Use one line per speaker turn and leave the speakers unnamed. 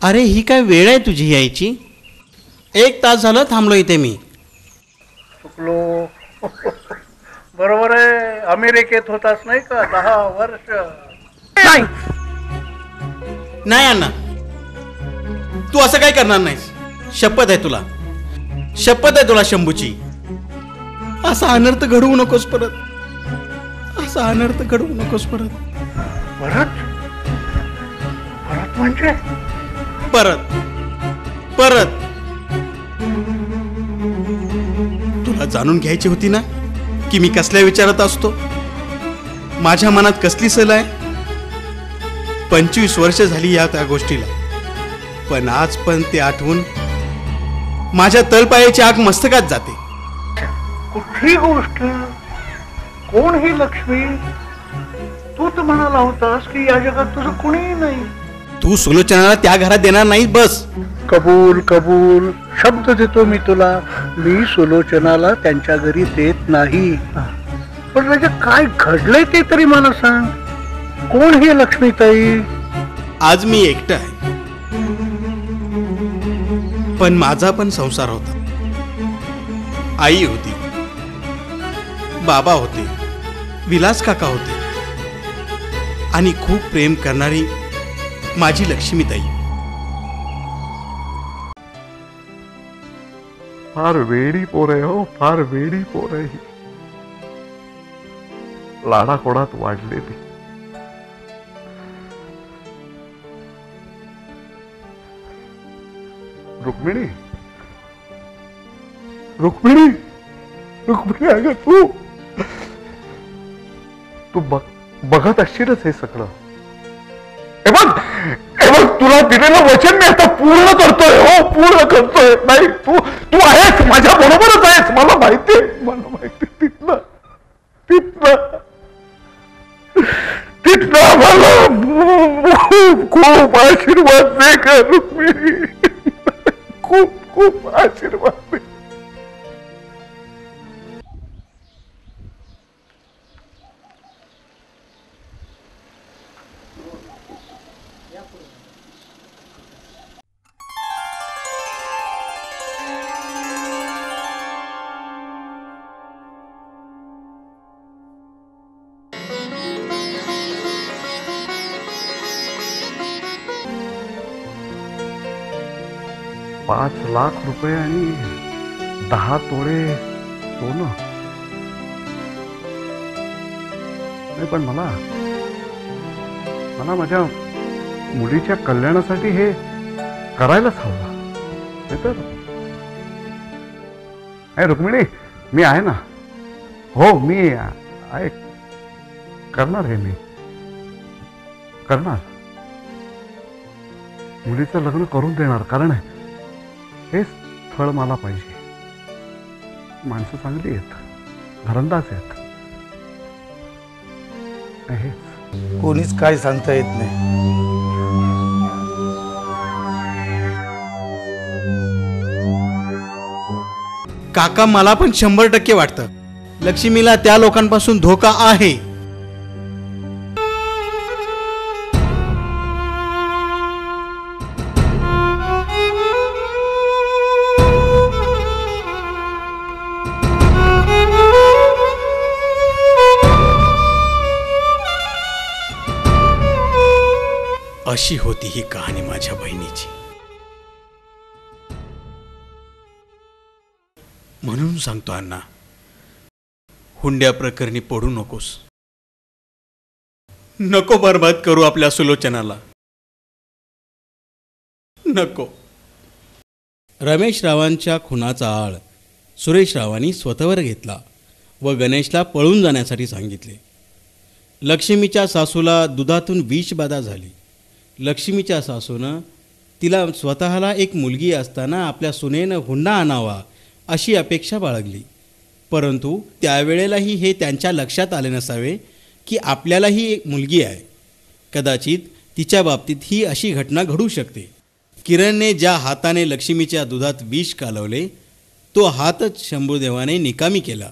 अरे ही काय वेळ आहे तुझी यायची? 1 तास झालं थांबलो इथे मी.
चुकलो. बरोबर आहे, अमेरिकेत होतास नाही का 10 वर्ष?
नाही नाही अण्णा, तू असं काय करणार नाहीस. शपथ आहे तुला, शपथ आहे तुला शंभूची. असा अनर्थ घडवू नकोस परत, असा अनर्थ घडवू नकोस परत.
परत परत म्हणजे
परत परत तुला जाणून घ्यायची होती ना की मी कसल्या विचारात असतो, माझ्या मनात कसली सल आहे. 25 वर्ष झाली या त्या गोष्टीला, पण आज पण ते आठवून माझ्या तळपायाची आग मस्तकात जाते.
कुठली गोष्ट? कोण ही लक्ष्मी? तू तर म्हणाला होतास की या जगात तुझं कुणीही नाही.
तू सुलोचनाला त्या घरात देणार नाही बस.
कबूल कबूल, शब्द देतो मी तुला. मी सुलोचनाला त्यांच्या घरी देत नाही. पण राजा, काय घडलंय ते तरी मला सांग. कोण ही लक्ष्मीताई?
आज मी एकटा आहे, पण माझा पण संसार होता. आई होती, बाबा होते, विलास काका होते आणि खूप प्रेम करणारी माझी लक्ष्मीताई.
फार वेडी पोर आहे हो, फार वेडी पोर आहे. लाडाकोडात वाढलेली. रुक्मिणी, रुक्मिणी, रुक्मिणी, अगं तू बघत असशीलच हे सगळं. हे बघ, तुला दिलेलं वचन मी आता पूर्ण करतोय. हो, पूर्ण करतोय. नाही, तू आहेस, माझ्या बरोबरच आहेस. मला माहितीये, मला माहिती. तिथलं मला खूप आशीर्वाद दे का रुक्मिणी. खूप खूप आशीर्वाद दे. ₹5 लाख आणि 10 तोळे सोनं. नाही, पण मला माझ्या मुलीच्या कल्याणासाठी हे करायलाच हवं. नाही तर रुक्मिणी, मी आहे ना. हो, मी आहे. करणार हे, मी करणार. मुलीचं लग्न करून देणार. कारण हे स्थळ मला पाहिजे. माणसं चांगली आहेत, घरंदाज आहेत.
कोणीच काय सांगता येत नाही.
काका, मला पण 100% वाटतं लक्ष्मीला त्या लोकांपासून धोका आहे. अशी होती ही कहाणी माझ्या बहिणीची. म्हणून सांगतो अण्णा, हुंड्या प्रकरणी पडू नकोस. नको बरबाद करू आपल्या सुलोचनाला, नको. रमेश रावांच्या खुनाचा आळ सुरेश रावांनी स्वतःवर घेतला व गणेशला पळून जाण्यासाठी सांगितले. लक्ष्मीच्या सासूला दुधातून विषबाधा झाली. लक्ष्मीच्या सासूनं तिला स्वतःला एक मुलगी असताना आपल्या सुनेनं हुंडा आणावा अशी अपेक्षा बाळगली. परंतु त्यावेळेलाही हे त्यांच्या लक्षात आले नसावे की आपल्यालाही एक मुलगी आहे. कदाचित तिच्या बाबतीत ही अशी घटना घडू शकते. किरणने ज्या हाताने लक्ष्मीच्या दुधात विष कालवले तो हातच शंभूदेवाने निकामी केला.